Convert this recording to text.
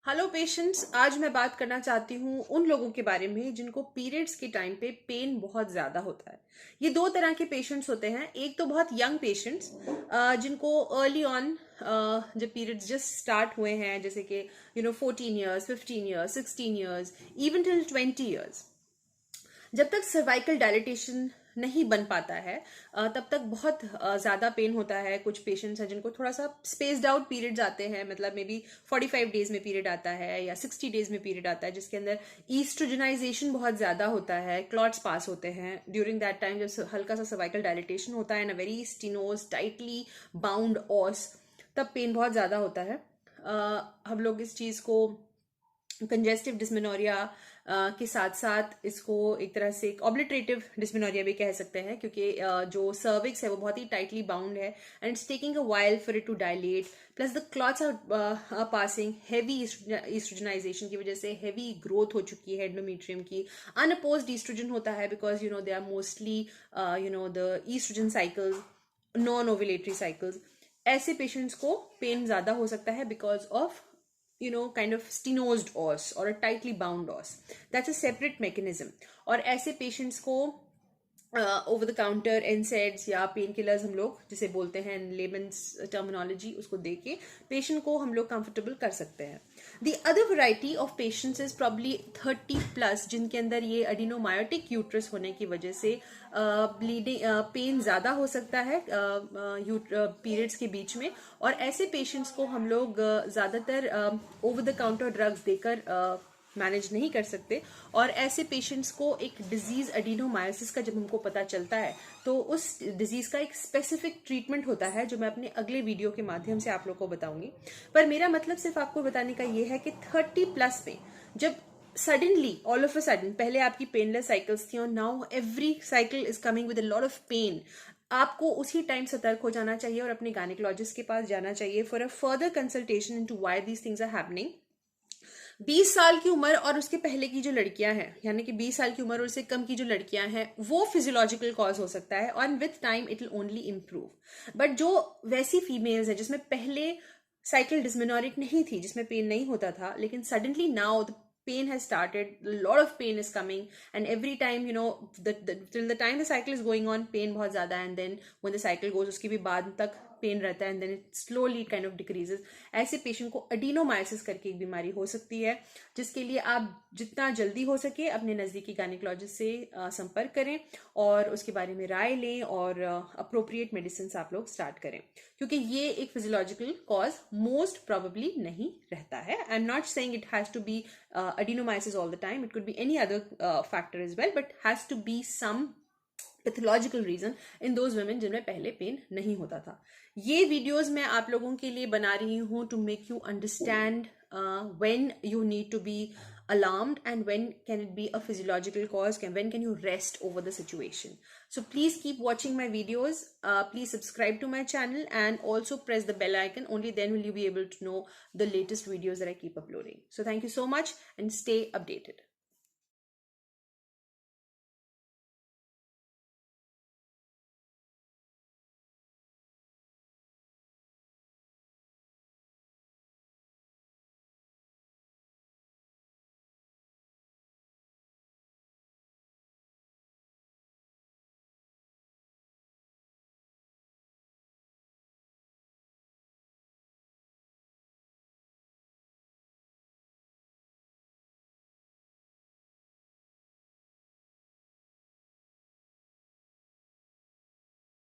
Hello patients, आज मैं बात करना चाहती हूँ उन लोगों के बारे में जिनको पीरियड्स के टाइम पे पेन बहुत ज़्यादा होता है। ये दो तरह के पेशेंट्स होते हैं। एक तो बहुत यंग पेशेंट्स जिनको अर्ली ऑन जब पीरियड्स जस्ट स्टार्ट हुए हैं, जैसे कि 14 years, 15 years, 16 years, even till 20 years, जब तक सर्वाइकल डायलिटेशन नहीं बन पाता है तब तक बहुत ज़्यादा पेन होता है। कुछ पेशेंट्स हैं जिनको थोड़ा सा स्पेस्ड आउट पीरियड्स आते हैं, मतलब मे बी 45 डेज में पीरियड आता है या 60 डेज में पीरियड आता है, जिसके अंदर ईस्ट्रोजनाइजेशन बहुत ज़्यादा होता है, क्लॉट्स पास होते हैं ड्यूरिंग दैट टाइम। जब हल्का सा सर्वाइकल डायलिटेशन होता है, ना वेरी स्टिनोज टाइटली बाउंड ऑस, तब पेन बहुत ज़्यादा होता है। हम लोग इस चीज़ को कंजेस्टिव डिस्मेनोरिया के साथ साथ इसको एक तरह से ऑब्लिटरेटिव डिस्मेनोरिया भी कह सकते हैं, क्योंकि जो सर्विक्स है वो बहुत ही टाइटली बाउंड है and it's taking a while for it to dilate, plus the clots are passing heavy estrogenization की वजह से हेवी ग्रोथ हो चुकी है एंडोमेट्रियम की। अनअपोज्ड ईस्ट्रोजन होता है because they are mostly the estrogen cycles, non ovulatory cycles. ऐसे पेशेंट्स को पेन ज्यादा हो सकता है because of kind of stenosed os or a tightly bound os. That's a separate mechanism. और ऐसे पेशेंट्स को ओवर द काउंटर एनसेड्स या पेन किलर्स, हम लोग जिसे बोलते हैं लेमन्स टर्मिनोलॉजी, उसको दे के पेशेंट को हम लोग कंफर्टेबल कर सकते हैं। The other variety of patients is probably 30+, जिनके अंदर ये एडिनोमायोटिक यूट्रस होने की वजह से ब्लीडिंग पेन ज़्यादा हो सकता है पीरियड्स के बीच में। और ऐसे पेशेंट्स को हम लोग ज़्यादातर ओवर द काउंटर ड्रग्स देकर मैनेज नहीं कर सकते। और ऐसे पेशेंट्स को एक डिजीज एडिनोमायोसिस का जब हमको पता चलता है तो उस डिजीज का एक स्पेसिफिक ट्रीटमेंट होता है, जो मैं अपने अगले वीडियो के माध्यम से आप लोग को बताऊंगी। पर मेरा मतलब सिर्फ आपको बताने का ये है कि 30+ में जब suddenly all of a sudden, पहले आपकी पेनलेस साइकिल्स थी और now every cycle is coming with a lot of pain, आपको उसी टाइम सतर्क हो जाना चाहिए और अपने गायनेकोलॉजिस्ट के पास जाना चाहिए for a further consultation into why these things are happening. 20 साल की उम्र और उसके पहले की जो लड़कियां हैं, यानी कि 20 साल की उम्र और उससे कम की जो लड़कियां हैं, वो फिजियोलॉजिकल कॉज हो सकता है और with time it will only improve. But जो वैसी फीमेल्स है जिसमें पहले साइकिल डिस्मेनोरिक नहीं थी, जिसमें पेन नहीं होता था, लेकिन suddenly now the pain has started, a lot of pain is coming, and every time till the time the cycle is going on, pain बहुत ज्यादा, and then when the cycle goes उसके भी बाद तक पेन रहता है, and then it slowly kind of decreases. ऐसे patient को एडिनोमायोसिस करके एक बीमारी हो सकती है, जिसके लिए आप जितना जल्दी हो सके अपने नजदीकी गायनेकोलॉजिस्ट से संपर्क करें और उसके बारे में राय लें और अप्रोप्रिएट मेडिसिन आप लोग स्टार्ट करें, क्योंकि ये एक फिजियोलॉजिकल कॉज मोस्ट प्रोबेबली नहीं रहता है। I am not saying it has to be adenomyosis all the time. It could be any other factor as well, but has to be some pathological reason in those women जिनमें पहले pen नहीं होता था। ये videos मैं आप लोगों के लिए बना रही हूँ to make you understand when you need to be alarmed and when can it be a physiological cause, when can you rest over the situation. So please keep watching my videos, please subscribe to my channel and also press the bell icon. Only then will you be able to know the latest videos that I keep uploading. So thank you so much and stay updated.